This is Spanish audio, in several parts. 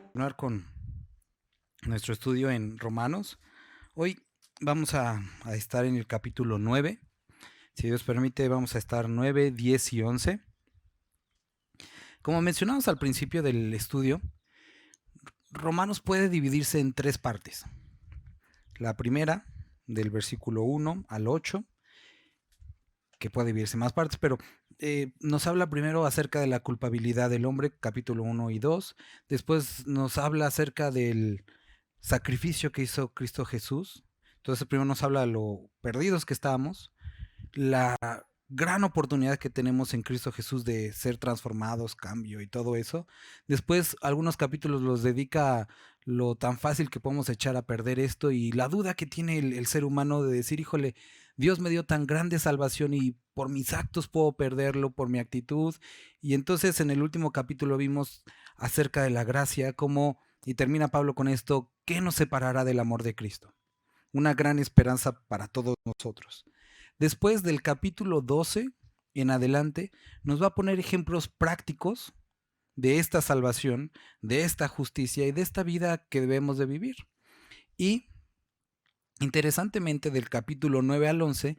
Continuar con nuestro estudio en Romanos. Hoy vamos a estar en el capítulo 9. Si Dios permite, vamos a estar 9, 10 y 11. Como mencionamos al principio del estudio, Romanos puede dividirse en tres partes. La primera, del versículo 1 al 8, que puede dividirse en más partes, pero nos habla primero acerca de la culpabilidad del hombre, capítulo 1 y 2. Después nos habla acerca del sacrificio que hizo Cristo Jesús. Entonces primero nos habla de lo perdidos que estábamos, la gran oportunidad que tenemos en Cristo Jesús de ser transformados, cambio y todo eso. Después algunos capítulos los dedica a lo tan fácil que podemos echar a perder esto y la duda que tiene el ser humano de decir, híjole, Dios me dio tan grande salvación y por mis actos puedo perderlo, por mi actitud. Y entonces en el último capítulo vimos acerca de la gracia, cómo, y termina Pablo con esto, ¿qué nos separará del amor de Cristo? Una gran esperanza para todos nosotros. Después del capítulo 12 en adelante, nos va a poner ejemplos prácticos de esta salvación, de esta justicia y de esta vida que debemos de vivir. Y interesantemente, del capítulo 9 al 11,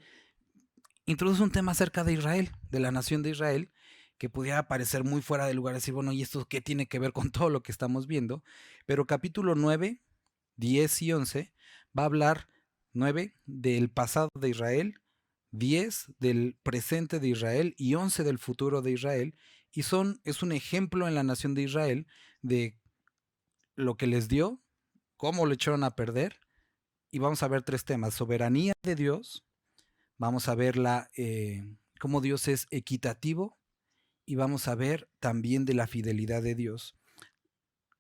introduce un tema acerca de Israel, de la nación de Israel, que pudiera parecer muy fuera de lugar, decir, bueno, ¿y esto qué tiene que ver con todo lo que estamos viendo? Pero capítulo 9, 10 y 11 va a hablar 9 del pasado de Israel, 10 del presente de Israel y 11 del futuro de Israel. Y es un ejemplo en la nación de Israel de lo que les dio, cómo lo echaron a perder. Y vamos a ver tres temas: soberanía de Dios, vamos a ver cómo Dios es equitativo y vamos a ver también de la fidelidad de Dios,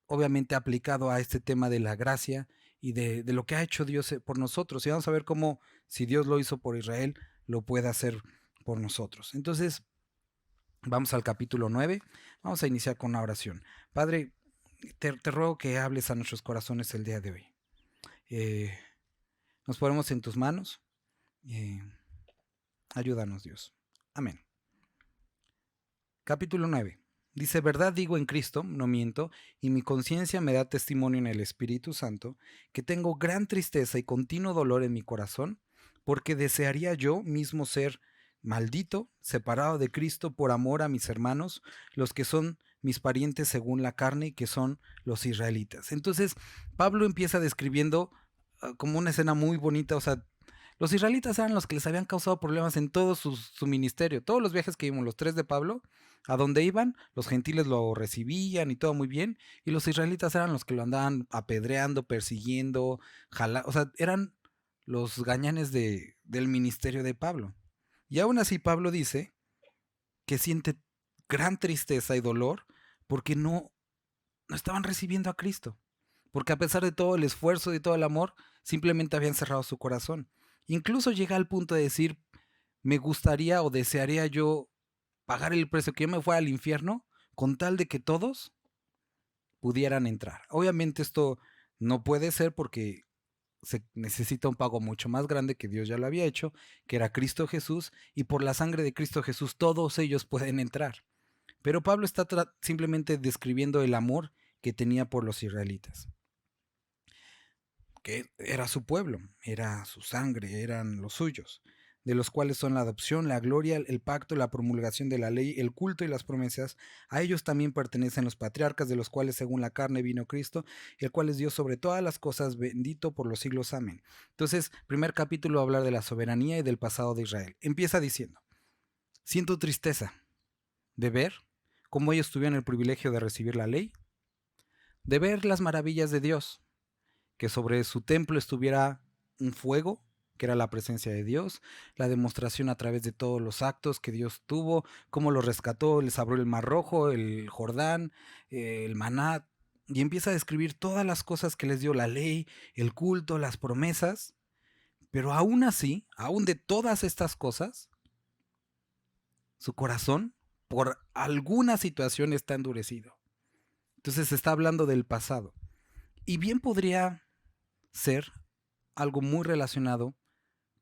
obviamente aplicado a este tema de la gracia y de lo que ha hecho Dios por nosotros. Y vamos a ver cómo, si Dios lo hizo por Israel, lo puede hacer por nosotros. Entonces, vamos al capítulo 9. Vamos a iniciar con una oración. Padre, te ruego que hables a nuestros corazones el día de hoy. Nos ponemos en tus manos. Ayúdanos, Dios. Amén. Capítulo 9. Dice, verdad digo en Cristo, no miento, y mi conciencia me da testimonio en el Espíritu Santo, que tengo gran tristeza y continuo dolor en mi corazón, porque desearía yo mismo ser maldito, separado de Cristo por amor a mis hermanos, los que son mis parientes según la carne, que son los israelitas. Entonces, Pablo empieza describiendo como una escena muy bonita, o sea, los israelitas eran los que les habían causado problemas en todo su ministerio. Todos los viajes que vimos, los tres de Pablo, a donde iban, los gentiles lo recibían y todo muy bien, y los israelitas eran los que lo andaban apedreando, persiguiendo, o sea, eran los gañanes del ministerio de Pablo. Y aún así Pablo dice que siente gran tristeza y dolor porque no estaban recibiendo a Cristo, porque a pesar de todo el esfuerzo y todo el amor, simplemente habían cerrado su corazón. Incluso llega al punto de decir, me gustaría o desearía yo pagar el precio, que yo me fuera al infierno, con tal de que todos pudieran entrar. Obviamente esto no puede ser porque se necesita un pago mucho más grande que Dios ya lo había hecho, que era Cristo Jesús, y por la sangre de Cristo Jesús todos ellos pueden entrar. Pero Pablo está simplemente describiendo el amor que tenía por los israelitas, que era su pueblo, era su sangre, eran los suyos, de los cuales son la adopción, la gloria, el pacto, la promulgación de la ley, el culto y las promesas. A ellos también pertenecen los patriarcas, de los cuales según la carne vino Cristo, el cual es Dios sobre todas las cosas, bendito por los siglos. Amén. Entonces, primer capítulo va a hablar de la soberanía y del pasado de Israel. Empieza diciendo, siento tristeza de ver cómo ellos tuvieron el privilegio de recibir la ley, de ver las maravillas de Dios, que sobre su templo estuviera un fuego, que era la presencia de Dios, la demostración a través de todos los actos que Dios tuvo, cómo los rescató, les abrió el Mar Rojo, el Jordán, el maná, y empieza a describir todas las cosas que les dio la ley, el culto, las promesas, pero aún así, aún de todas estas cosas, su corazón por alguna situación está endurecido. Entonces se está hablando del pasado. Y bien podría ser algo muy relacionado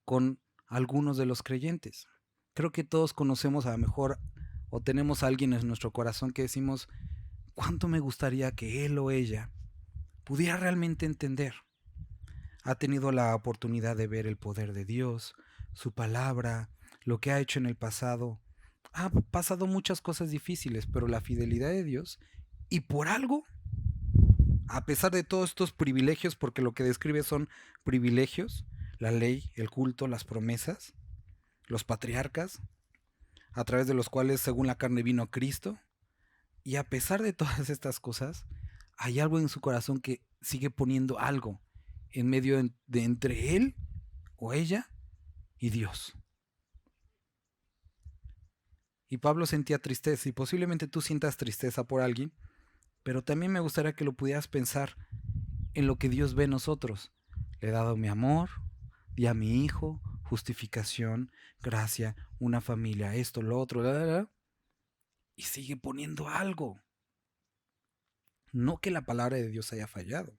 con algunos de los creyentes. Creo que todos conocemos a lo mejor o tenemos a alguien en nuestro corazón que decimos, ¿cuánto me gustaría que él o ella pudiera realmente entender? Ha tenido la oportunidad de ver el poder de Dios, su palabra, lo que ha hecho en el pasado. Ha pasado muchas cosas difíciles, pero la fidelidad de Dios, y por algo, a pesar de todos estos privilegios, porque lo que describe son privilegios, la ley, el culto, las promesas, los patriarcas, a través de los cuales según la carne vino Cristo, y a pesar de todas estas cosas, hay algo en su corazón que sigue poniendo algo en medio de entre él o ella y Dios. Y Pablo sentía tristeza, y posiblemente tú sientas tristeza por alguien, pero también me gustaría que lo pudieras pensar en lo que Dios ve en nosotros. Le he dado mi amor, di a mi hijo, justificación, gracia, una familia, esto, lo otro, y sigue poniendo algo. No que la palabra de Dios haya fallado,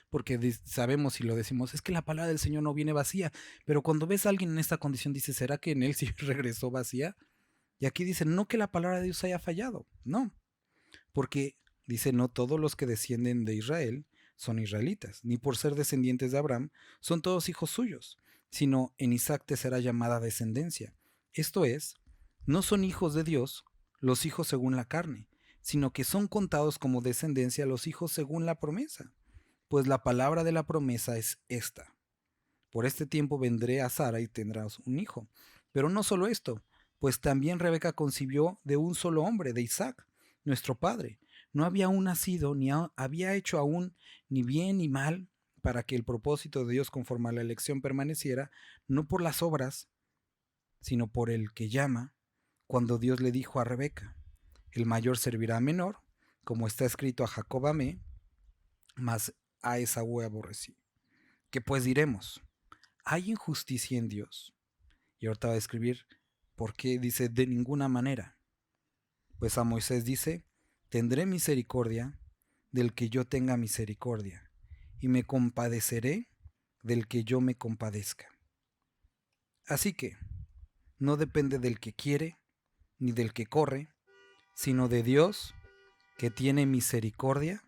porque sabemos y lo decimos, es que la palabra del Señor no viene vacía, pero cuando ves a alguien en esta condición, dices, ¿será que en él sí regresó vacía? Y aquí dice, no que la palabra de Dios haya fallado, no, porque dice, no todos los que descienden de Israel son israelitas, ni por ser descendientes de Abraham son todos hijos suyos, sino en Isaac te será llamada descendencia. Esto es, no son hijos de Dios los hijos según la carne, sino que son contados como descendencia los hijos según la promesa. Pues la palabra de la promesa es esta: por este tiempo vendré a Sara y tendrás un hijo. Pero no solo esto, pues también Rebeca concibió de un solo hombre, de Isaac, nuestro padre. No había aún nacido, ni había hecho aún ni bien ni mal, para que el propósito de Dios conforme a la elección permaneciera, no por las obras, sino por el que llama, cuando Dios le dijo a Rebeca, el mayor servirá a menor, como está escrito, a Jacob amé, mas a Esaú aborrecí. ¿Qué pues diremos? ¿Hay injusticia en Dios? Y ahorita va a escribir por qué dice de ninguna manera. Pues a Moisés dice, tendré misericordia del que yo tenga misericordia, y me compadeceré del que yo me compadezca. Así que no depende del que quiere, ni del que corre, sino de Dios, que tiene misericordia,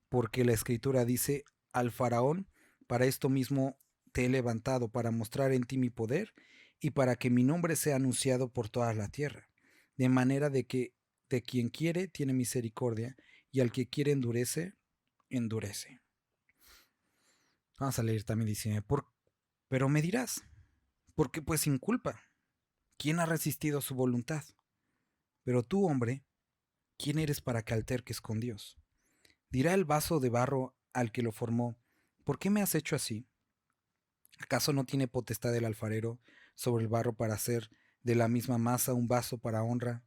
porque la Escritura dice, al faraón, para esto mismo te he levantado, para mostrar en ti mi poder, y para que mi nombre sea anunciado por toda la tierra, de manera de que de quien quiere tiene misericordia, y al que quiere endurece. Vamos a leer también 19. Pero me dirás, ¿por qué pues sin culpa? ¿Quién ha resistido su voluntad? Pero tú, hombre, ¿quién eres para que alterques con Dios? Dirá el vaso de barro al que lo formó, ¿por qué me has hecho así? ¿Acaso no tiene potestad el alfarero sobre el barro para hacer de la misma masa un vaso para honra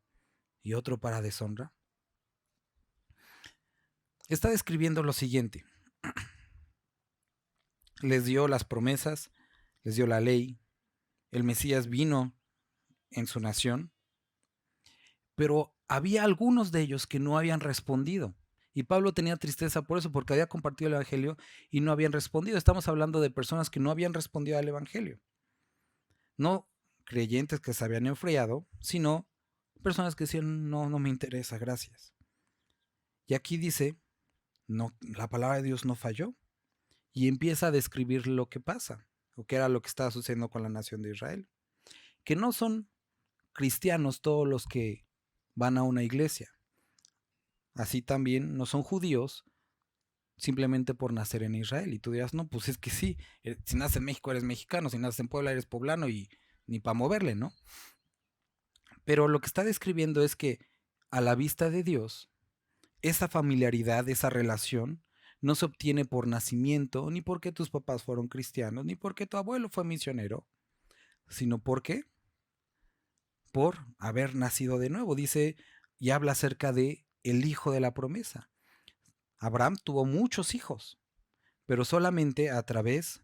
y otro para deshonra? Está describiendo lo siguiente. Les dio las promesas, les dio la ley, el Mesías vino en su nación, pero había algunos de ellos que no habían respondido. Y Pablo tenía tristeza por eso, porque había compartido el Evangelio y no habían respondido. Estamos hablando de personas que no habían respondido al Evangelio. No creyentes que se habían enfriado, sino personas que decían, no, no me interesa, gracias. Y aquí dice, no, la palabra de Dios no falló. Y empieza a describir lo que pasa, o que era lo que estaba sucediendo con la nación de Israel. Que no son cristianos todos los que van a una iglesia. Así también no son judíos simplemente por nacer en Israel. Y tú dirás, no, pues es que sí, si naces en México eres mexicano, si naces en Puebla eres poblano y ni para moverle, ¿no? Pero lo que está describiendo es que a la vista de Dios, esa familiaridad, esa relación, no se obtiene por nacimiento, ni porque tus papás fueron cristianos, ni porque tu abuelo fue misionero, sino porque por haber nacido de nuevo. Dice y habla acerca de el hijo de la promesa. Abraham tuvo muchos hijos, pero solamente a través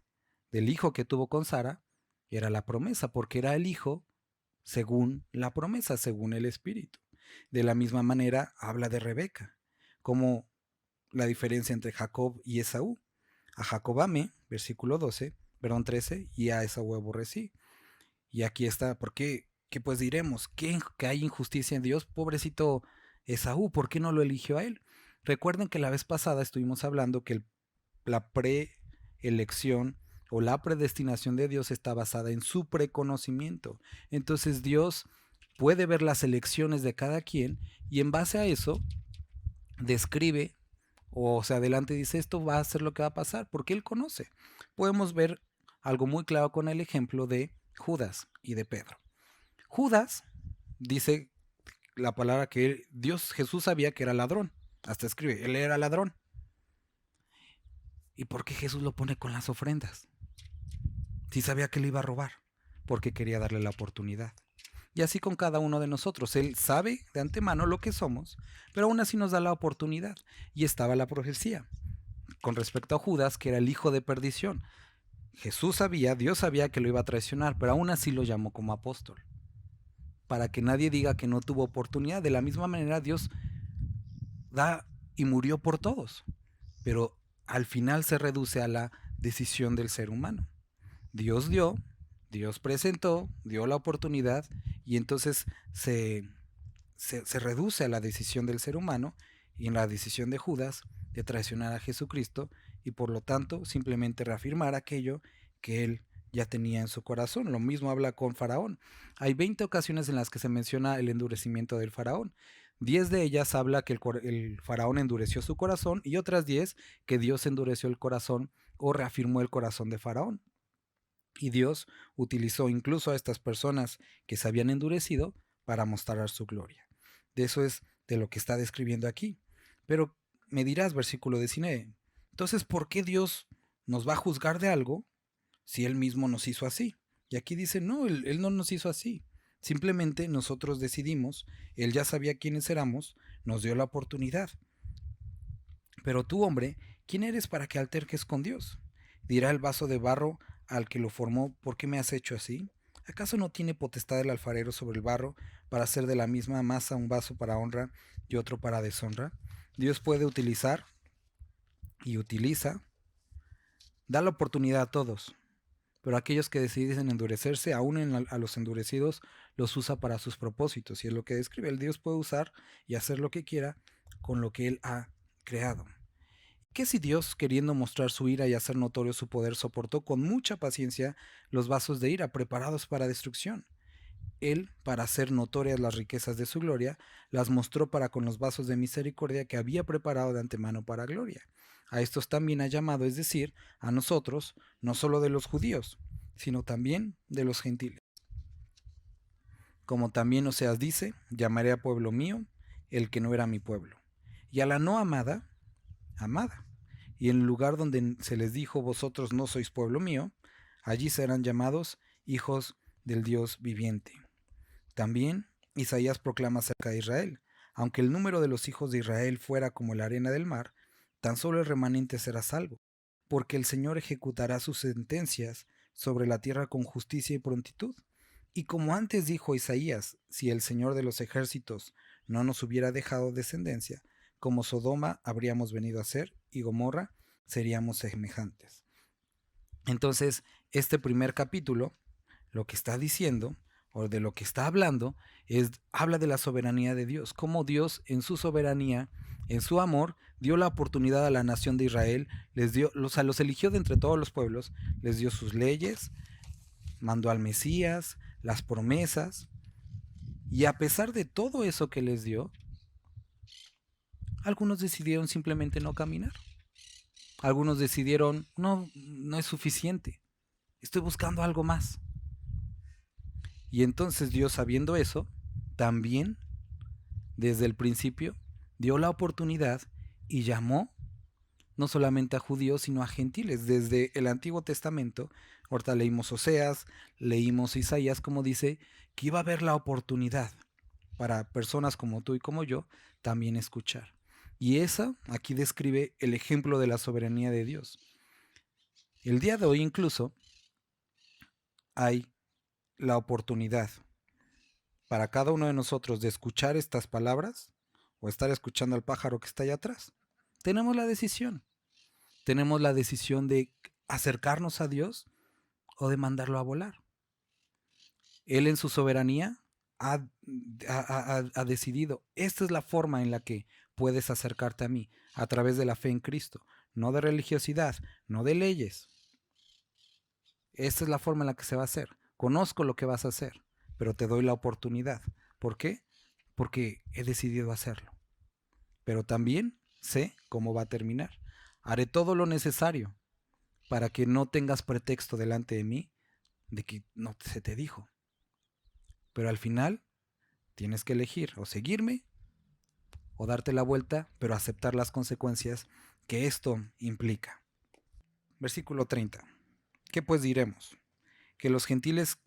del hijo que tuvo con Sara era la promesa, porque era el hijo según la promesa, según el Espíritu. De la misma manera habla de Rebeca, como la diferencia entre Jacob y Esaú. A Jacob amé, versículo 13, y a Esaú aborrecí. Y aquí está, ¿por qué que pues diremos que hay injusticia en Dios, pobrecito Esaú, ¿por qué no lo eligió a él? Recuerden que la vez pasada estuvimos hablando que la preelección o la predestinación de Dios está basada en su preconocimiento. Entonces Dios puede ver las elecciones de cada quien y en base a eso describe o se adelanta y dice esto va a ser lo que va a pasar porque Él conoce. Podemos ver algo muy claro con el ejemplo de Judas y de Pedro. Judas dice la palabra que Jesús sabía que era ladrón. Hasta escribe, él era ladrón. ¿Y por qué Jesús lo pone con las ofrendas? Si sabía que le iba a robar, porque quería darle la oportunidad. Y así con cada uno de nosotros. Él sabe de antemano lo que somos, pero aún así nos da la oportunidad. Y estaba la profecía con respecto a Judas, que era el hijo de perdición. Jesús sabía, Dios sabía que lo iba a traicionar, pero aún así lo llamó como apóstol. Para que nadie diga que no tuvo oportunidad. De la misma manera Dios da y murió por todos. Pero al final se reduce a la decisión del ser humano. Dios dio, Dios presentó, dio la oportunidad y entonces se reduce a la decisión del ser humano y en la decisión de Judas de traicionar a Jesucristo y por lo tanto simplemente reafirmar aquello que él ya tenía en su corazón. Lo mismo habla con Faraón. Hay 20 ocasiones en las que se menciona el endurecimiento del Faraón. 10 de ellas habla que el Faraón endureció su corazón y otras 10 que Dios endureció el corazón o reafirmó el corazón de Faraón. Y Dios utilizó incluso a estas personas que se habían endurecido para mostrar su gloria. De eso es de lo que está describiendo aquí. Pero me dirás, versículo 19, entonces, ¿por qué Dios nos va a juzgar de algo si Él mismo nos hizo así? Y aquí dice, no, Él no nos hizo así. Simplemente nosotros decidimos, Él ya sabía quiénes éramos, nos dio la oportunidad. Pero tú, hombre, ¿quién eres para que alterques con Dios? Dirá el vaso de barro al que lo formó, ¿por qué me has hecho así? ¿Acaso no tiene potestad el alfarero sobre el barro para hacer de la misma masa un vaso para honra y otro para deshonra? Dios puede utilizar y utiliza, da la oportunidad a todos, pero aquellos que deciden endurecerse, aún a los endurecidos, los usa para sus propósitos. Y es lo que describe. El Dios puede usar y hacer lo que quiera con lo que Él ha creado. ¿Qué si Dios, queriendo mostrar su ira y hacer notorio su poder, soportó con mucha paciencia los vasos de ira preparados para destrucción? Él, para hacer notorias las riquezas de su gloria, las mostró para con los vasos de misericordia que había preparado de antemano para gloria. A estos también ha llamado, es decir, a nosotros, no solo de los judíos, sino también de los gentiles. Como también Oseas dice, llamaré a pueblo mío el que no era mi pueblo, y a la no amada, amada. Y en el lugar donde se les dijo, vosotros no sois pueblo mío, allí serán llamados hijos del Dios viviente. También Isaías proclama acerca de Israel, aunque el número de los hijos de Israel fuera como la arena del mar, tan solo el remanente será salvo, porque el Señor ejecutará sus sentencias sobre la tierra con justicia y prontitud. Y como antes dijo Isaías, si el Señor de los ejércitos no nos hubiera dejado descendencia, como Sodoma habríamos venido a ser, y Gomorra seríamos semejantes. Entonces, este primer capítulo, lo que está diciendo, o de lo que está hablando, habla de la soberanía de Dios, cómo Dios en su soberanía, en su amor, dio la oportunidad a la nación de Israel, los eligió de entre todos los pueblos, les dio sus leyes, mandó al Mesías, las promesas, y a pesar de todo eso que les dio, algunos decidieron simplemente no caminar. Algunos decidieron, no, no es suficiente, estoy buscando algo más. Y entonces Dios, sabiendo eso, también desde el principio dio la oportunidad y llamó no solamente a judíos, sino a gentiles. Desde el Antiguo Testamento, ahorita leímos Oseas, leímos Isaías, como dice que iba a haber la oportunidad para personas como tú y como yo también escuchar. Y esa aquí describe el ejemplo de la soberanía de Dios. El día de hoy incluso hay la oportunidad para cada uno de nosotros de escuchar estas palabras o estar escuchando al pájaro que está allá atrás. Tenemos la decisión. Tenemos la decisión de acercarnos a Dios o de mandarlo a volar. Él en su soberanía ha decidido, esta es la forma en la que puedes acercarte a mí, a través de la fe en Cristo, no de religiosidad, no de leyes. Esta es la forma en la que se va a hacer. Conozco lo que vas a hacer, pero te doy la oportunidad. ¿Por qué? Porque he decidido hacerlo. Pero también sé cómo va a terminar. Haré todo lo necesario para que no tengas pretexto delante de mí de que no se te dijo. Pero al final tienes que elegir o seguirme o darte la vuelta, pero aceptar las consecuencias que esto implica. Versículo 30. ¿Qué pues diremos? Que los gentiles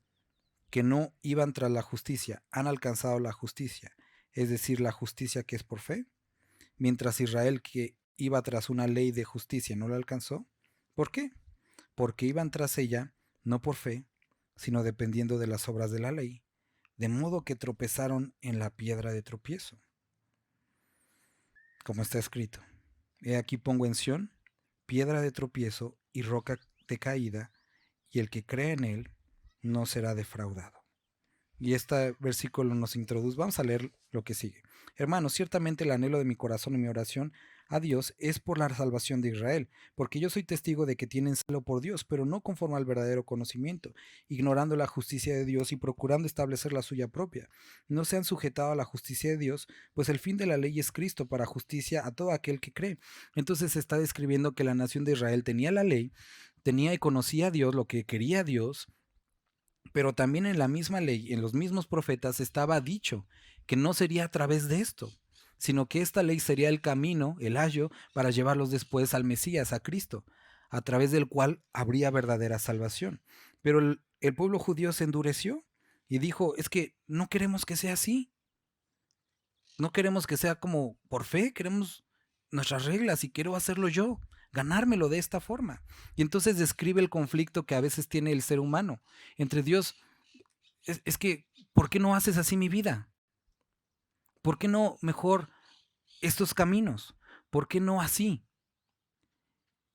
que no iban tras la justicia han alcanzado la justicia, es decir, la justicia que es por fe, mientras Israel que iba tras una ley de justicia no la alcanzó. ¿Por qué? Porque iban tras ella no por fe, sino dependiendo de las obras de la ley, de modo que tropezaron en la piedra de tropiezo. Como está escrito, he aquí pongo en Sión piedra de tropiezo y roca de caída, y el que cree en él no será defraudado. Y este versículo nos introduce. Vamos a leer lo que sigue. Hermanos, ciertamente el anhelo de mi corazón y mi oración a Dios es por la salvación de Israel, porque yo soy testigo de que tienen celo por Dios, pero no conforme al verdadero conocimiento, ignorando la justicia de Dios y procurando establecer la suya propia. No se han sujetado a la justicia de Dios, pues el fin de la ley es Cristo para justicia a todo aquel que cree. Entonces se está describiendo que la nación de Israel tenía la ley, tenía y conocía a Dios, lo que quería Dios, pero también en la misma ley, en los mismos profetas, estaba dicho que no sería a través de esto, sino que esta ley sería el camino, el ayo, para llevarlos después al Mesías, a Cristo, a través del cual habría verdadera salvación. Pero el pueblo judío se endureció y dijo, es que no queremos que sea así, no queremos que sea como por fe, queremos nuestras reglas y quiero hacerlo yo, ganármelo de esta forma. Y entonces describe el conflicto que a veces tiene el ser humano entre Dios. Es que, ¿por qué no haces así mi vida? ¿Por qué no mejor estos caminos? ¿Por qué no así?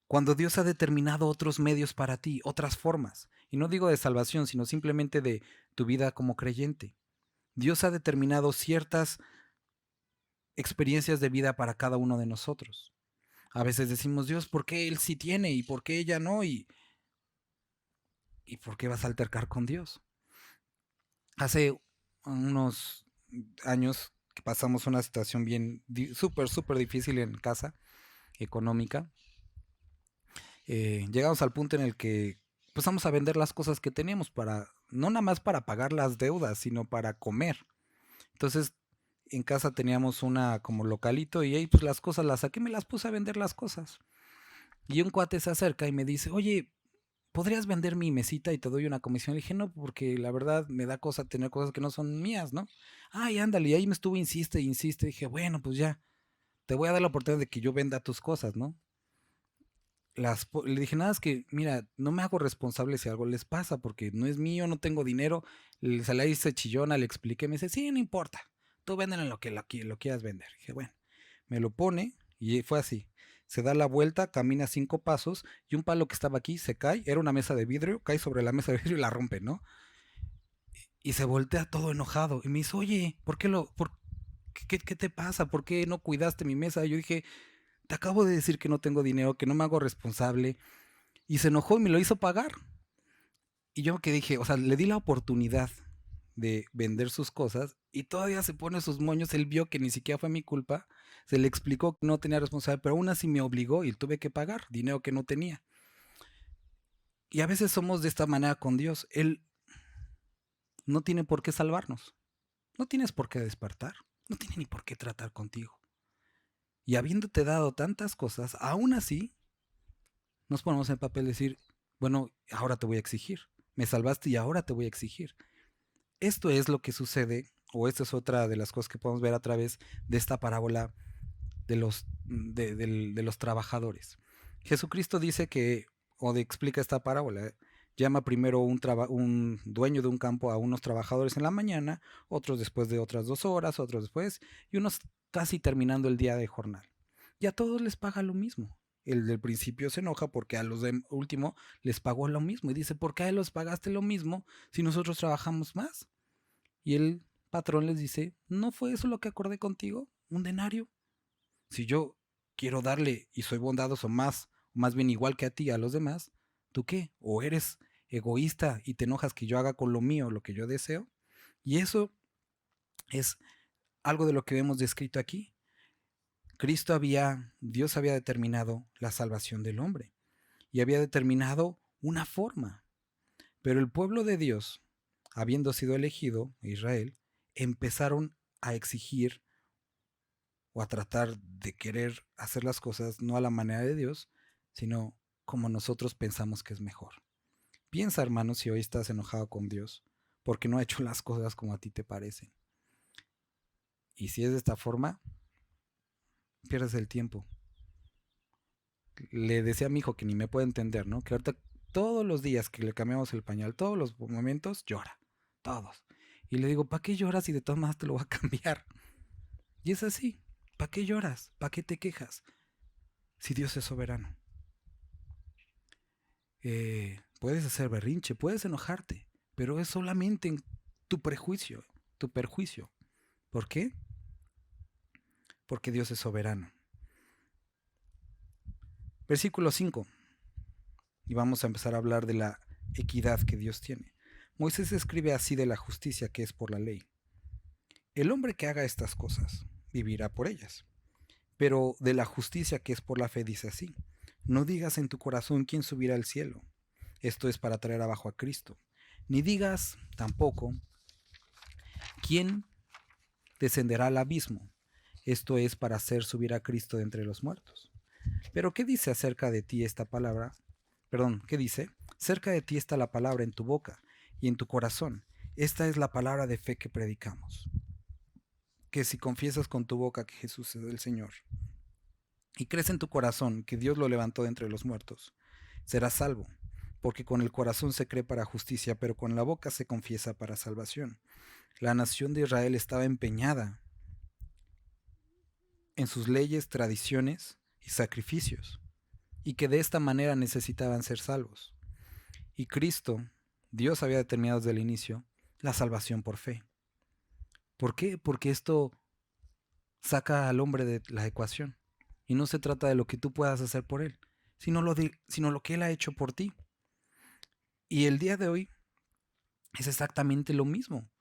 Cuando Dios ha determinado otros medios para ti, otras formas, y no digo de salvación, sino simplemente de tu vida como creyente. Dios ha determinado ciertas experiencias de vida para cada uno de nosotros. A veces decimos, Dios, ¿por qué Él sí tiene y por qué ella no? ¿Y por qué vas a altercar con Dios? Hace unos años que pasamos una situación bien súper difícil en casa, económica. Llegamos al punto en el que empezamos a vender las cosas que teníamos para, no nada más para pagar las deudas, sino para comer. Entonces, en casa teníamos una como localito y ahí pues las cosas las saqué, me las puse a vender las cosas. Y un cuate se acerca y me dice, oye, ¿podrías vender mi mesita y te doy una comisión? Le dije, no, porque la verdad me da cosa tener cosas que no son mías, ¿no? Ay, ándale, y ahí me estuvo, insiste, insiste. Dije, bueno, pues ya, te voy a dar la oportunidad de que yo venda tus cosas, ¿no? Le dije, nada, es que, mira, no me hago responsable si algo les pasa, porque no es mío, no tengo dinero. Se la hice chillona, le expliqué, me dice, sí, no importa, tú véndelo en lo que lo quieras vender. Dije, bueno, me lo pone y fue así. Se da la vuelta, camina 5 pasos y un palo que estaba aquí se cae. Era una mesa de vidrio, cae sobre la mesa de vidrio y la rompe, ¿no? Y se voltea todo enojado y me dice, oye, ¿qué te pasa? ¿Por qué no cuidaste mi mesa? Yo dije, te acabo de decir que no tengo dinero, que no me hago responsable. Y se enojó y me lo hizo pagar. Y yo que dije, o sea, le di la oportunidad de vender sus cosas y todavía se pone sus moños. Él vio que ni siquiera fue mi culpa. Se le explicó que no tenía responsabilidad, pero aún así me obligó y tuve que pagar dinero que no tenía. Y a veces somos de esta manera con Dios. Él no tiene por qué salvarnos. No tienes por qué despertar. No tiene ni por qué tratar contigo. Y habiéndote dado tantas cosas, aún así nos ponemos en papel de decir, bueno, ahora te voy a exigir. Me salvaste y ahora te voy a exigir. Esto es lo que sucede, o esta es otra de las cosas que podemos ver a través de esta parábola de los trabajadores. Jesucristo dice que, explica esta parábola, llama primero un dueño de un campo a unos trabajadores en la mañana, otros después de otras 2 horas, otros después, y unos casi terminando el día de jornal. Y a todos les paga lo mismo. El del principio se enoja porque a los de último les pagó lo mismo. Y dice, ¿por qué a ellos pagaste lo mismo si nosotros trabajamos más? Y el patrón les dice, ¿no fue eso lo que acordé contigo? ¿Un denario? Si yo quiero darle y soy bondadoso más bien igual que a ti, a los demás, ¿tú qué? ¿O eres egoísta y te enojas que yo haga con lo mío lo que yo deseo? Y eso es algo de lo que vemos descrito aquí. Dios había determinado la salvación del hombre y había determinado una forma. Pero el pueblo de Dios, habiendo sido elegido, Israel, empezaron a exigir o a tratar de querer hacer las cosas no a la manera de Dios, sino como nosotros pensamos que es mejor. Piensa, hermano, si hoy estás enojado con Dios porque no ha hecho las cosas como a ti te parecen. Y si es de esta forma, pierdes el tiempo. Le decía a mi hijo que ni me puede entender, ¿no? Que ahorita todos los días que le cambiamos el pañal, todos los momentos, llora. Todos. Y le digo, ¿para qué lloras si de todas maneras te lo va a cambiar? Y es así. ¿Para qué lloras? ¿Para qué te quejas? Si Dios es soberano. Puedes hacer berrinche, puedes enojarte, pero es solamente en tu prejuicio, tu perjuicio. ¿Por qué? Porque Dios es soberano. Versículo 5. Y vamos a empezar a hablar de la equidad que Dios tiene. Moisés escribe así de la justicia que es por la ley. El hombre que haga estas cosas vivirá por ellas. Pero de la justicia que es por la fe dice así. No digas en tu corazón quién subirá al cielo. Esto es para traer abajo a Cristo. Ni digas tampoco quién descenderá al abismo. Esto es para hacer subir a Cristo de entre los muertos. Pero ¿qué dice acerca de ti esta palabra? ¿Qué dice? Cerca de ti está la palabra en tu boca y en tu corazón. Esta es la palabra de fe que predicamos. Que si confiesas con tu boca que Jesús es el Señor y crees en tu corazón que Dios lo levantó de entre los muertos, serás salvo, porque con el corazón se cree para justicia, pero con la boca se confiesa para salvación. La nación de Israel estaba empeñada en sus leyes, tradiciones y sacrificios, y que de esta manera necesitaban ser salvos. Y Cristo, Dios había determinado desde el inicio la salvación por fe. ¿Por qué? Porque esto saca al hombre de la ecuación. Y no se trata de lo que tú puedas hacer por él, sino lo que él ha hecho por ti. Y el día de hoy es exactamente lo mismo.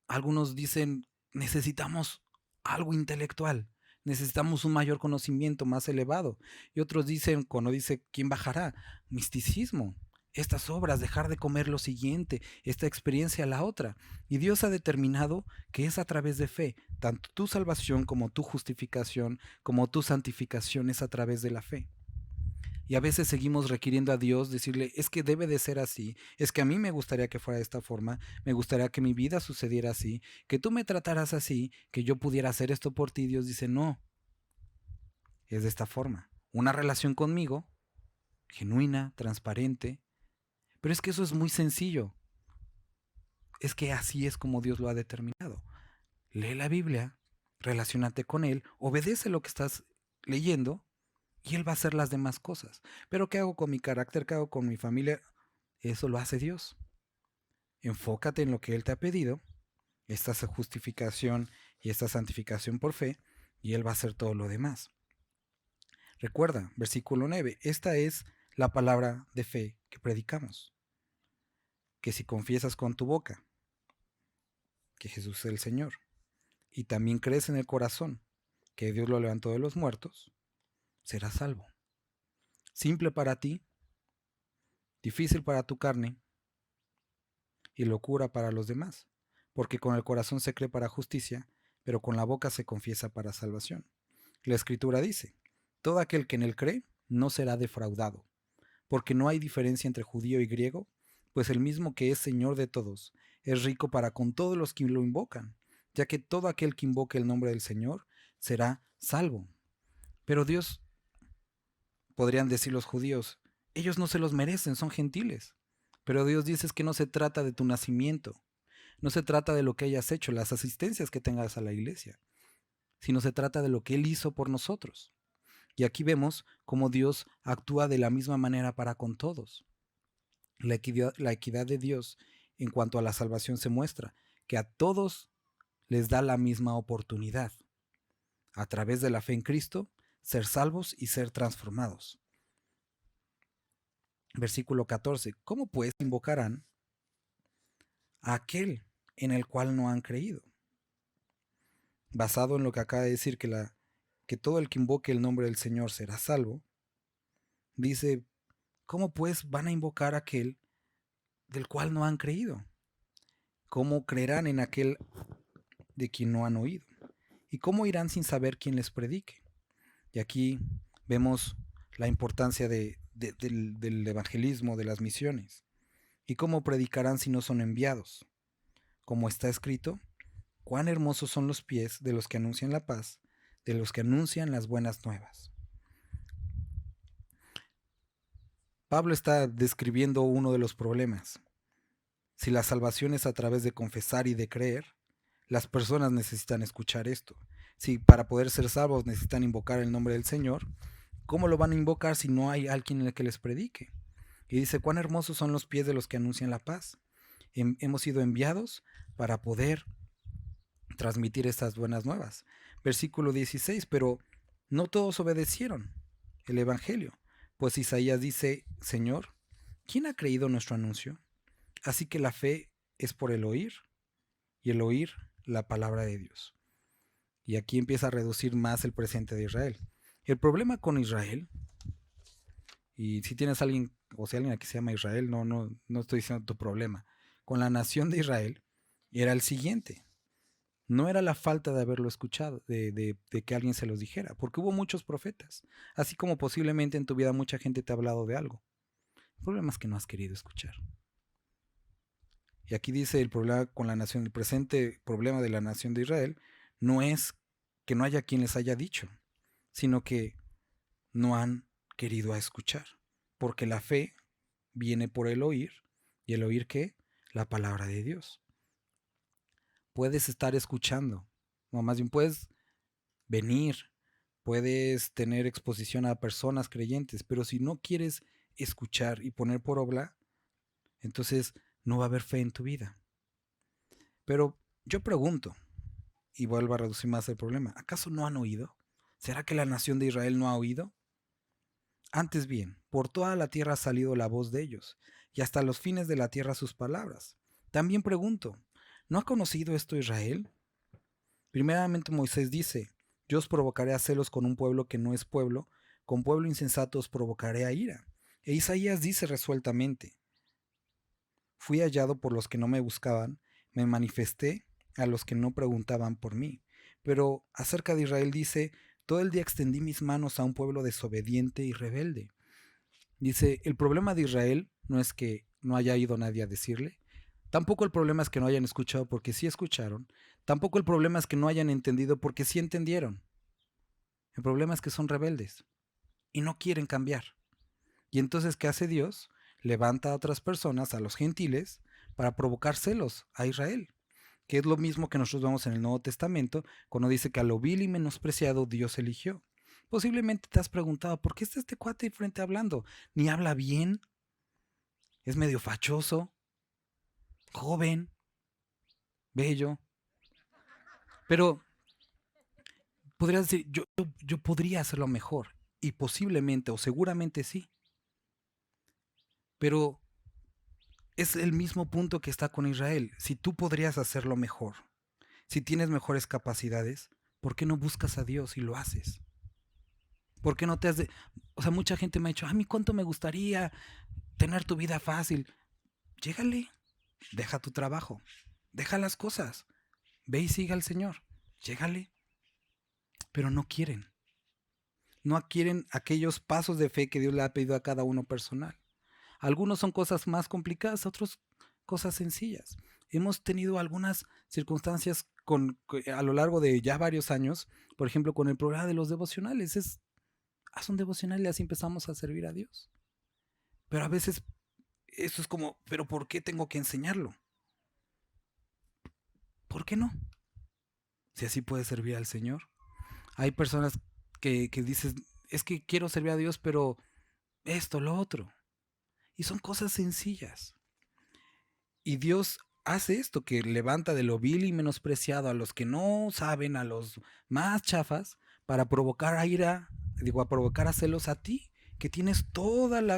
Algunos dicen, necesitamos algo intelectual, necesitamos un mayor conocimiento más elevado. Y otros dicen, cuando dice, ¿quién bajará? Misticismo. Estas obras, dejar de comer lo siguiente, esta experiencia la otra. Y Dios ha determinado que es a través de fe, tanto tu salvación como tu justificación, como tu santificación es a través de la fe. Y a veces seguimos requiriendo a Dios decirle, es que debe de ser así, es que a mí me gustaría que fuera de esta forma, me gustaría que mi vida sucediera así, que tú me trataras así, que yo pudiera hacer esto por ti. Dios dice, no, es de esta forma. Una relación conmigo, genuina, transparente, pero es que eso es muy sencillo. Es que así es como Dios lo ha determinado. Lee la Biblia, relaciónate con Él, obedece lo que estás leyendo y Él va a hacer las demás cosas. Pero ¿qué hago con mi carácter? ¿Qué hago con mi familia? Eso lo hace Dios. Enfócate en lo que Él te ha pedido, esta justificación y esta santificación por fe, y Él va a hacer todo lo demás. Recuerda, versículo 9, esta es la palabra de fe que predicamos. Que si confiesas con tu boca que Jesús es el Señor, y también crees en el corazón que Dios lo levantó de los muertos, serás salvo. Simple para ti, difícil para tu carne y locura para los demás, porque con el corazón se cree para justicia, pero con la boca se confiesa para salvación. La Escritura dice, todo aquel que en él cree no será defraudado, porque no hay diferencia entre judío y griego, pues el mismo que es Señor de todos es rico para con todos los que lo invocan, ya que todo aquel que invoque el nombre del Señor será salvo. Pero Dios, podrían decir los judíos, ellos no se los merecen, son gentiles. Pero Dios dice que no se trata de tu nacimiento, no se trata de lo que hayas hecho, las asistencias que tengas a la iglesia, sino se trata de lo que Él hizo por nosotros. Y aquí vemos cómo Dios actúa de la misma manera para con todos. La equidad de Dios en cuanto a la salvación se muestra, que a todos les da la misma oportunidad, a través de la fe en Cristo, ser salvos y ser transformados. Versículo 14. ¿Cómo pues invocarán a aquel en el cual no han creído? Basado en lo que acaba de decir, que todo el que invoque el nombre del Señor será salvo, dice, ¿cómo pues van a invocar a aquel del cual no han creído? ¿Cómo creerán en aquel de quien no han oído? ¿Y cómo irán sin saber quién les predique? Y aquí vemos la importancia del evangelismo, de las misiones. ¿Y cómo predicarán si no son enviados? Como está escrito, cuán hermosos son los pies de los que anuncian la paz, de los que anuncian las buenas nuevas. Pablo está describiendo uno de los problemas. Si la salvación es a través de confesar y de creer, las personas necesitan escuchar esto. Si para poder ser salvos necesitan invocar el nombre del Señor, ¿cómo lo van a invocar si no hay alguien en el que les predique? Y dice, cuán hermosos son los pies de los que anuncian la paz. Hemos sido enviados para poder transmitir estas buenas nuevas. Versículo 16, pero no todos obedecieron el Evangelio, pues Isaías dice, Señor, ¿quién ha creído nuestro anuncio? Así que la fe es por el oír, y el oír la palabra de Dios. Y aquí empieza a reducir más el presente de Israel. El problema con Israel, y si tienes alguien, o si alguien aquí se llama Israel, no estoy diciendo tu problema, con la nación de Israel, era el siguiente. No era la falta de haberlo escuchado, de que alguien se los dijera, porque hubo muchos profetas, así como posiblemente en tu vida mucha gente te ha hablado de algo. El problema es que no has querido escuchar. Y aquí dice el problema con la nación, el presente problema de la nación de Israel no es que no haya quien les haya dicho, sino que no han querido escuchar, porque la fe viene por el oír, y el oír ¿qué? La palabra de Dios. Puedes estar escuchando, o más bien puedes venir, puedes tener exposición a personas creyentes, pero si no quieres escuchar y poner por obra, entonces no va a haber fe en tu vida. Pero yo pregunto, y vuelvo a reducir más el problema, ¿acaso no han oído? ¿Será que la nación de Israel no ha oído? Antes bien, por toda la tierra ha salido la voz de ellos, y hasta los fines de la tierra sus palabras. También pregunto, ¿no ha conocido esto Israel? Primeramente Moisés dice, yo os provocaré a celos con un pueblo que no es pueblo, con pueblo insensato os provocaré a ira. E Isaías dice resueltamente, fui hallado por los que no me buscaban, me manifesté a los que no preguntaban por mí. Pero acerca de Israel dice, todo el día extendí mis manos a un pueblo desobediente y rebelde. Dice, el problema de Israel no es que no haya ido nadie a decirle, tampoco el problema es que no hayan escuchado porque sí escucharon, tampoco el problema es que no hayan entendido porque sí entendieron. El problema es que son rebeldes y no quieren cambiar. Y entonces, ¿qué hace Dios? Levanta a otras personas, a los gentiles, para provocar celos a Israel, que es lo mismo que nosotros vemos en el Nuevo Testamento, cuando dice que a lo vil y menospreciado Dios eligió. Posiblemente te has preguntado, ¿por qué está este cuate de frente hablando? Ni habla bien, es medio fachoso, joven, bello. Pero podrías decir, yo podría hacerlo mejor, y posiblemente o seguramente sí. Pero es el mismo punto que está con Israel. Si tú podrías hacerlo mejor, si tienes mejores capacidades, ¿por qué no buscas a Dios y lo haces? ¿Por qué no te has de... O sea, mucha gente me ha dicho, a mí cuánto me gustaría tener tu vida fácil. Llégale, deja tu trabajo, deja las cosas, ve y siga al Señor, llégale. Pero no quieren. No quieren aquellos pasos de fe que Dios le ha pedido a cada uno personal. Algunos son cosas más complicadas, otros cosas sencillas. Hemos tenido algunas circunstancias a lo largo de ya varios años, por ejemplo, con el programa de los devocionales. Haz un devocional y así empezamos a servir a Dios. Pero a veces eso es como, ¿pero por qué tengo que enseñarlo? ¿Por qué no? Si así puede servir al Señor. Hay personas que dices, es que quiero servir a Dios, pero esto, lo otro. Y son cosas sencillas. Y Dios hace esto, que levanta de lo vil y menospreciado a los que no saben, a los más chafas, para provocar a ira, digo, a provocar a celos a ti, que tienes toda la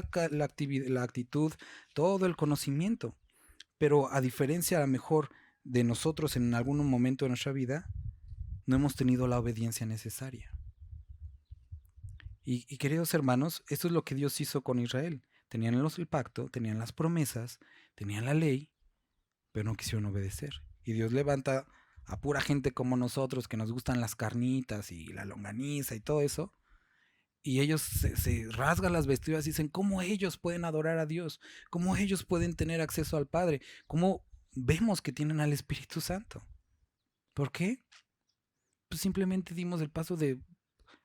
actitud, todo el conocimiento. Pero a diferencia a lo mejor de nosotros en algún momento de nuestra vida, no hemos tenido la obediencia necesaria. Y queridos hermanos, esto es lo que Dios hizo con Israel. Tenían el pacto, tenían las promesas, tenían la ley, pero no quisieron obedecer. Y Dios levanta a pura gente como nosotros, que nos gustan las carnitas y la longaniza y todo eso, y ellos se rasgan las vestiduras y dicen, ¿cómo ellos pueden adorar a Dios? ¿Cómo ellos pueden tener acceso al Padre? ¿Cómo vemos que tienen al Espíritu Santo? ¿Por qué? Pues simplemente dimos el paso de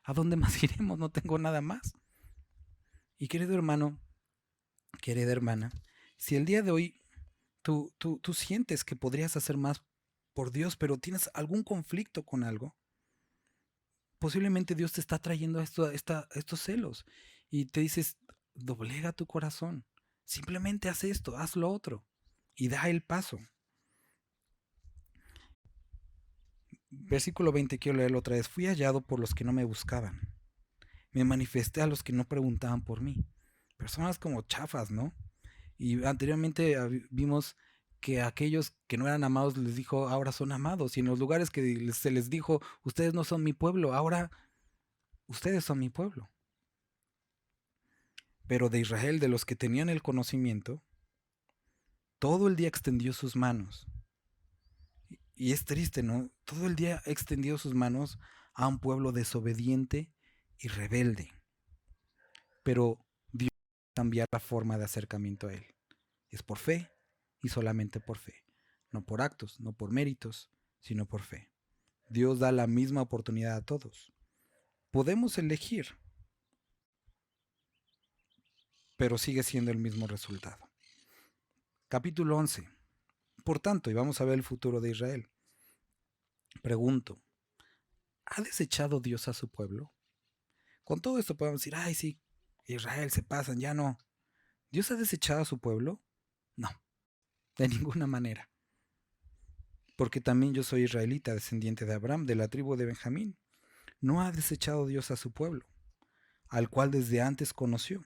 ¿a dónde más iremos? No tengo nada más. Y querido hermano, querida hermana, si el día de hoy tú sientes que podrías hacer más por Dios, pero tienes algún conflicto con algo, posiblemente Dios te está trayendo estos celos y te dices, doblega tu corazón, simplemente haz esto, haz lo otro y da el paso. Versículo 20, quiero leerlo otra vez. Fui hallado por los que no me buscaban. Me manifesté a los que no preguntaban por mí. Personas como chafas, ¿no? Y anteriormente vimos que a aquellos que no eran amados les dijo, ahora son amados. Y en los lugares que se les dijo, ustedes no son mi pueblo, ahora ustedes son mi pueblo. Pero de Israel, de los que tenían el conocimiento, todo el día extendió sus manos. Y es triste, ¿no? Todo el día extendió sus manos a un pueblo desobediente y rebelde. Pero Dios cambiar la forma de acercamiento a Él. Es por fe y solamente por fe. No por actos, no por méritos, sino por fe. Dios da la misma oportunidad a todos. Podemos elegir, pero sigue siendo el mismo resultado. Capítulo 11. Por tanto, y vamos a ver el futuro de Israel. Pregunto, ¿ha desechado Dios a su pueblo? Con todo esto podemos decir, ay sí, Israel se pasan, ya no. ¿Dios ha desechado a su pueblo? No, de ninguna manera. Porque también yo soy israelita, descendiente de Abraham, de la tribu de Benjamín. No ha desechado Dios a su pueblo, al cual desde antes conoció.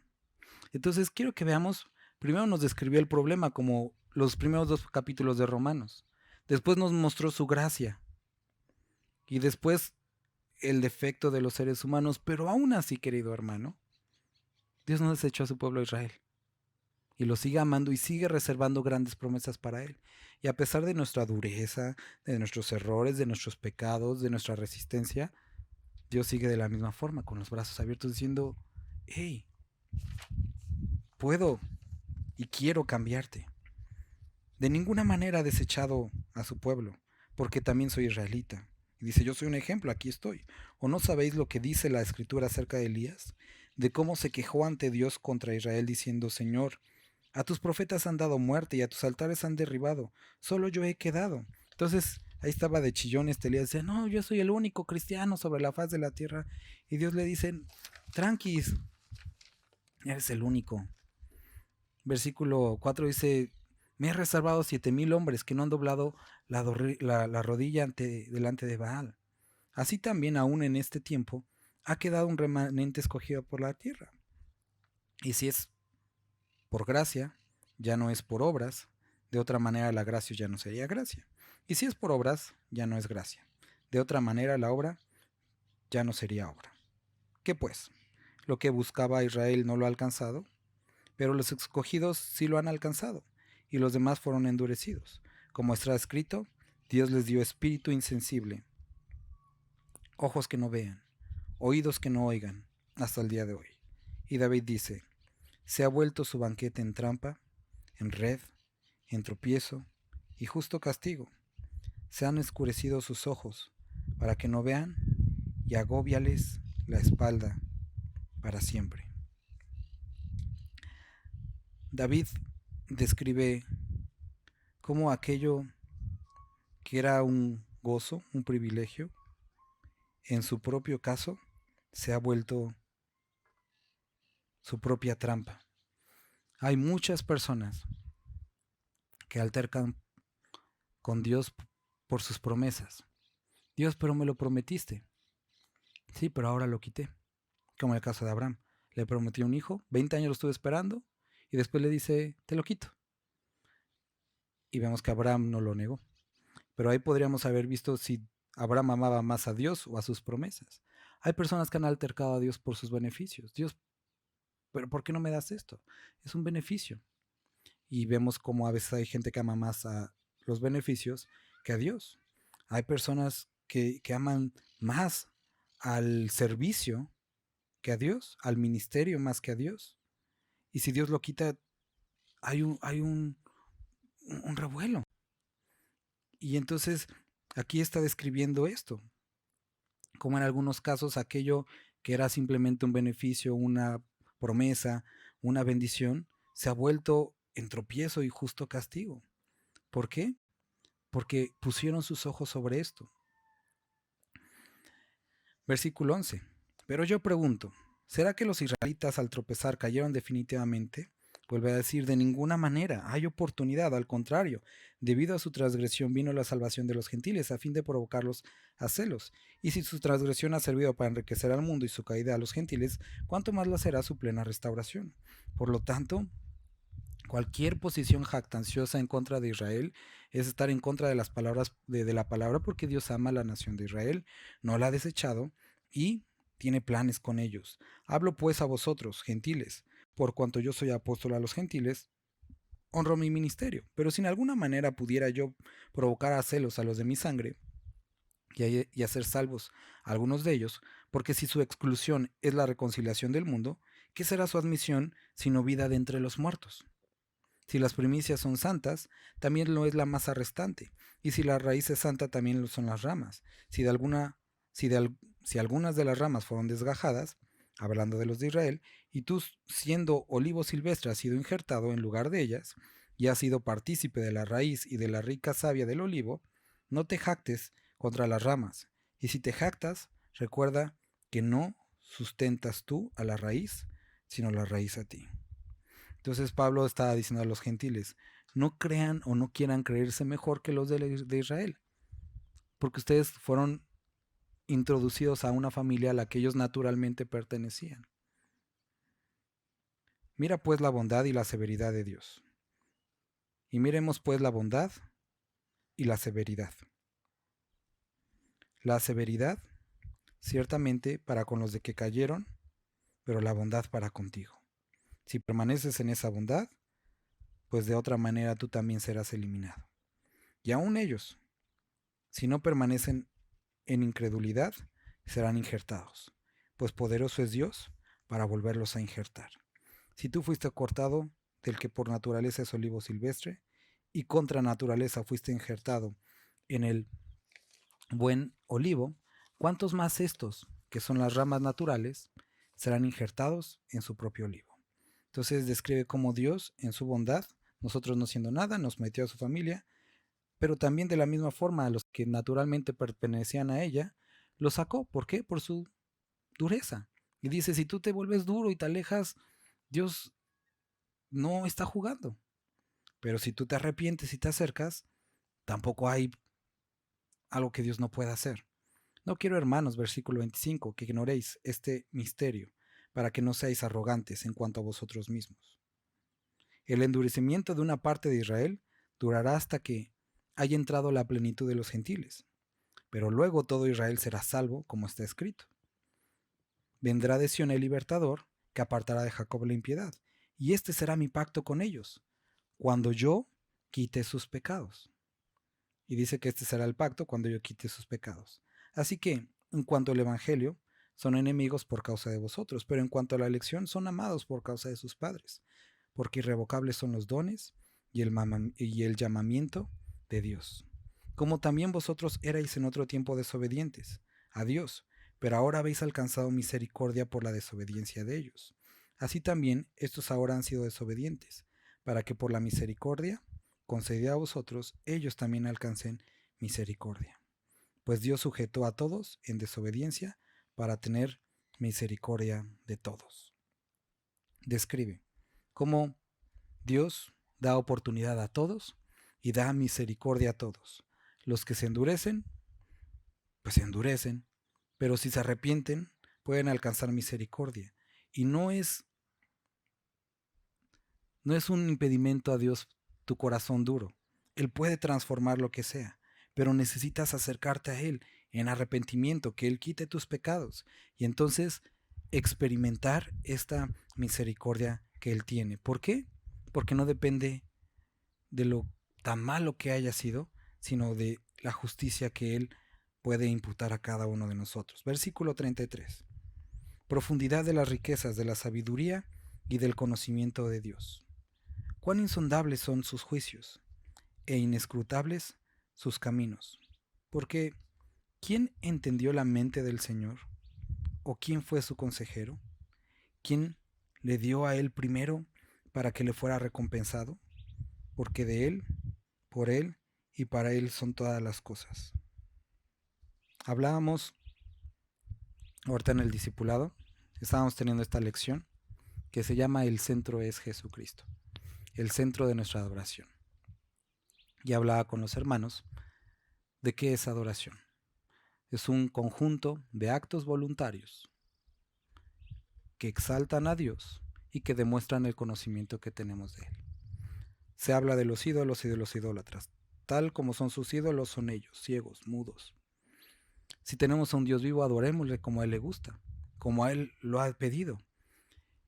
Entonces quiero que veamos, primero nos describió el problema como los primeros 2 capítulos de Romanos. Después nos mostró su gracia. Y después el defecto de los seres humanos. Pero aún así, querido hermano, Dios no desechó a su pueblo Israel. Y lo sigue amando y sigue reservando grandes promesas para él. Y a pesar de nuestra dureza, de nuestros errores, de nuestros pecados, de nuestra resistencia, Dios sigue de la misma forma, con los brazos abiertos, diciendo, hey, puedo y quiero cambiarte. De ninguna manera ha desechado a su pueblo, porque también soy israelita. Y dice, yo soy un ejemplo, aquí estoy. ¿O no sabéis lo que dice la escritura acerca de Elías? De cómo se quejó ante Dios contra Israel, diciendo, Señor, a tus profetas han dado muerte y a tus altares han derribado, solo yo he quedado. Entonces, ahí estaba de chillón Elías, dice, no, yo soy el único cristiano sobre la faz de la tierra. Y Dios le dice, tranquis, eres el único. Versículo 4 dice, me he reservado 7,000 hombres que no han doblado la rodilla delante de Baal. Así también aún en este tiempo ha quedado un remanente escogido por la tierra. Y si es por gracia, ya no es por obras, de otra manera la gracia ya no sería gracia. Y si es por obras, ya no es gracia. De otra manera la obra ya no sería obra. ¿Qué pues? Lo que buscaba Israel no lo ha alcanzado, pero los escogidos sí lo han alcanzado, y los demás fueron endurecidos. Como está escrito, Dios les dio espíritu insensible, ojos que no vean, oídos que no oigan, hasta el día de hoy. Y David dice, se ha vuelto su banquete en trampa, en red, en tropiezo y justo castigo. Se han oscurecido sus ojos para que no vean y agóbiales la espalda para siempre. David describe cómo aquello que era un gozo, un privilegio, en su propio caso se ha vuelto su propia trampa. Hay muchas personas que altercan con Dios por sus promesas. Dios, pero me lo prometiste. Sí, pero ahora lo quité. Como en el caso de Abraham. Le prometió un hijo, 20 años lo estuve esperando, y después le dice, te lo quito. Y vemos que Abraham no lo negó. Pero ahí podríamos haber visto si Abraham amaba más a Dios o a sus promesas. Hay personas que han altercado a Dios por sus beneficios. Dios, pero ¿por qué no me das esto? Es un beneficio. Y vemos como a veces hay gente que ama más a los beneficios que a Dios. Hay personas que aman más al servicio que a Dios, al ministerio más que a Dios. Y si Dios lo quita, hay un revuelo. Y entonces aquí está describiendo esto, como en algunos casos aquello que era simplemente un beneficio, una promesa, una bendición, se ha vuelto en tropiezo y justo castigo. ¿Por qué? Porque pusieron sus ojos sobre esto. Versículo 11. Pero yo pregunto, ¿será que los israelitas al tropezar cayeron definitivamente? Vuelve a decir, de ninguna manera, hay oportunidad, al contrario, debido a su transgresión vino la salvación de los gentiles a fin de provocarlos a celos. Y si su transgresión ha servido para enriquecer al mundo y su caída a los gentiles, ¿cuánto más la será su plena restauración? Por lo tanto, cualquier posición jactanciosa en contra de Israel es estar en contra de las palabras de la palabra, porque Dios ama a la nación de Israel, no la ha desechado y tiene planes con ellos. Hablo pues a vosotros, gentiles, por cuanto yo soy apóstol a los gentiles, honro mi ministerio. Pero si en alguna manera pudiera yo provocar a celos a los de mi sangre y hacer salvos a algunos de ellos, porque si su exclusión es la reconciliación del mundo, ¿qué será su admisión sino vida de entre los muertos? Si las primicias son santas, también lo es la masa restante. Y si la raíz es santa, también lo son las ramas. Si, de alguna, si, de al- si algunas de las ramas fueron desgajadas, hablando de los de Israel, y tú, siendo olivo silvestre, has sido injertado en lugar de ellas, y has sido partícipe de la raíz y de la rica savia del olivo, no te jactes contra las ramas. Y si te jactas, recuerda que no sustentas tú a la raíz, sino la raíz a ti. Entonces Pablo está diciendo a los gentiles, no crean o no quieran creerse mejor que los de Israel, porque ustedes fueron introducidos a una familia a la que ellos naturalmente pertenecían. Mira pues la bondad y la severidad de Dios. Y miremos pues la bondad y la severidad. La severidad, ciertamente, para con los de que cayeron, pero la bondad para contigo. Si permaneces en esa bondad, pues de otra manera tú también serás eliminado. Y aún ellos, si no permanecen en incredulidad, serán injertados, pues poderoso es Dios para volverlos a injertar. Si tú fuiste cortado del que por naturaleza es olivo silvestre, y contra naturaleza fuiste injertado en el buen olivo, ¿cuántos más estos, que son las ramas naturales, serán injertados en su propio olivo? Entonces describe cómo Dios, en su bondad, nosotros no siendo nada, nos metió a su familia, pero también de la misma forma a los que naturalmente pertenecían a ella, los sacó. ¿Por qué? Por su dureza. Y dice, si tú te vuelves duro y te alejas, Dios no está jugando. Pero si tú te arrepientes y te acercas, tampoco hay algo que Dios no pueda hacer. No quiero, hermanos, versículo 25, que ignoréis este misterio, para que no seáis arrogantes en cuanto a vosotros mismos. El endurecimiento de una parte de Israel durará hasta que haya entrado la plenitud de los gentiles. Pero luego todo Israel será salvo, como está escrito. Vendrá de Sión el libertador, que apartará de Jacob la impiedad, y este será mi pacto con ellos, cuando yo quite sus pecados. Y dice que este será el pacto cuando yo quite sus pecados. Así que, en cuanto al Evangelio, son enemigos por causa de vosotros, pero en cuanto a la elección, son amados por causa de sus padres, porque irrevocables son los dones y el llamamiento de Dios. Como también vosotros erais en otro tiempo desobedientes a Dios, pero ahora habéis alcanzado misericordia por la desobediencia de ellos. Así también estos ahora han sido desobedientes, para que por la misericordia concedida a vosotros, ellos también alcancen misericordia. Pues Dios sujetó a todos en desobediencia para tener misericordia de todos. describe cómo Dios da oportunidad a todos y da misericordia a todos. Los que se endurecen, pues se endurecen, pero si se arrepienten, pueden alcanzar misericordia. Y no es un impedimento a Dios tu corazón duro. Él puede transformar lo que sea, pero necesitas acercarte a Él en arrepentimiento, que Él quite tus pecados y entonces experimentar esta misericordia que Él tiene. ¿Por qué? Porque no depende de lo tan malo que haya sido, sino de la justicia que Él puede imputar a cada uno de nosotros. Versículo 33. Profundidad de las riquezas de la sabiduría y del conocimiento de Dios. Cuán insondables son sus juicios e inescrutables sus caminos. Porque ¿quién entendió la mente del Señor? ¿O quién fue su consejero? ¿Quién le dio a él primero para que le fuera recompensado? Porque de él, por él y para él son todas las cosas. Hablábamos ahorita en el discipulado, estábamos teniendo esta lección que se llama El centro es Jesucristo, el centro de nuestra adoración. Y hablaba con los hermanos de qué es adoración. Es un conjunto de actos voluntarios que exaltan a Dios y que demuestran el conocimiento que tenemos de Él. Se habla de los ídolos y de los idólatras. Tal como son sus ídolos son ellos, ciegos, mudos. Si tenemos a un Dios vivo, adorémosle como a Él le gusta, como a Él lo ha pedido.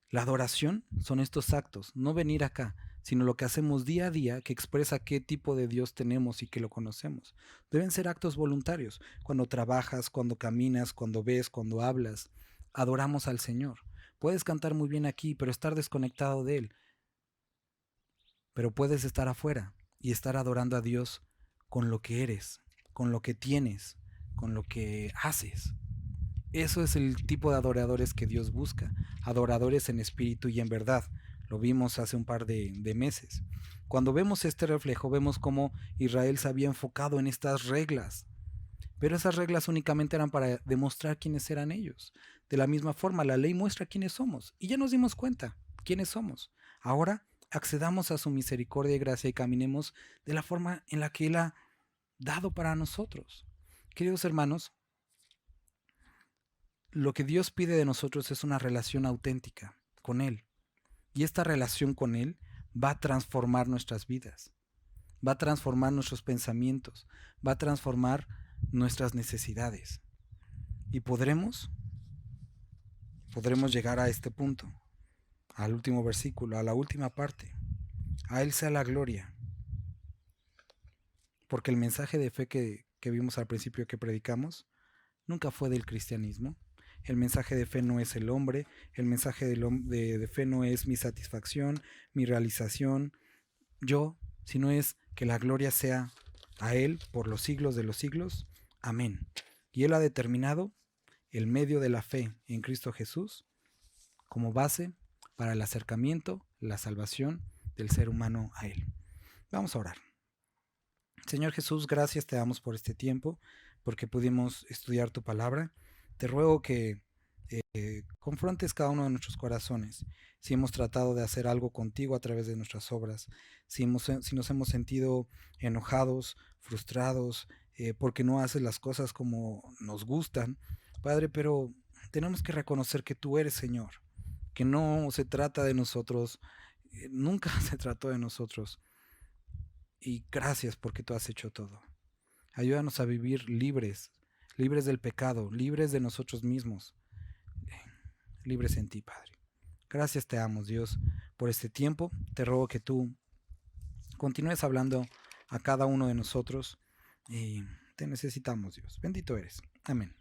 La adoración son estos actos, no venir acá, sino lo que hacemos día a día que expresa qué tipo de Dios tenemos y que lo conocemos. Deben ser actos voluntarios. Cuando trabajas, cuando caminas, cuando ves, cuando hablas, adoramos al Señor. Puedes cantar muy bien aquí, pero estar desconectado de Él. Pero puedes estar afuera y estar adorando a Dios con lo que eres, con lo que tienes, con lo que haces. Eso es el tipo de adoradores que Dios busca, adoradores en espíritu y en verdad. Lo vimos hace un par de meses. Cuando vemos este reflejo, vemos cómo Israel se había enfocado en estas reglas, pero esas reglas únicamente eran para demostrar quiénes eran ellos. De la misma forma, la ley muestra quiénes somos, y ya nos dimos cuenta quiénes somos. Ahora accedamos a su misericordia y gracia y caminemos de la forma en la que Él ha dado para nosotros. Queridos hermanos, lo que Dios pide de nosotros es una relación auténtica con Él. Y esta relación con Él va a transformar nuestras vidas, va a transformar nuestros pensamientos, va a transformar nuestras necesidades. Y podremos llegar a este punto, al último versículo, a la última parte. A Él sea la gloria. Porque el mensaje de fe que vimos al principio que predicamos nunca fue del cristianismo. El mensaje de fe no es el hombre, el mensaje de fe no es mi satisfacción, mi realización, yo, sino es que la gloria sea a Él por los siglos de los siglos. Amén. Y Él ha determinado el medio de la fe en Cristo Jesús como base para el acercamiento, la salvación del ser humano a Él. Vamos a orar. Señor Jesús, gracias te damos por este tiempo, porque pudimos estudiar tu palabra. Te ruego que confrontes cada uno de nuestros corazones, si hemos tratado de hacer algo contigo a través de nuestras obras, si nos hemos sentido enojados, frustrados, porque no haces las cosas como nos gustan, Padre, pero tenemos que reconocer que tú eres Señor, que no se trata de nosotros, nunca se trató de nosotros, y gracias porque tú has hecho todo. Ayúdanos a vivir libres, libres del pecado, libres de nosotros mismos, libres en ti, Padre. Gracias te damos, Dios, por este tiempo. Te ruego que tú continúes hablando a cada uno de nosotros y te necesitamos, Dios. Bendito eres. Amén.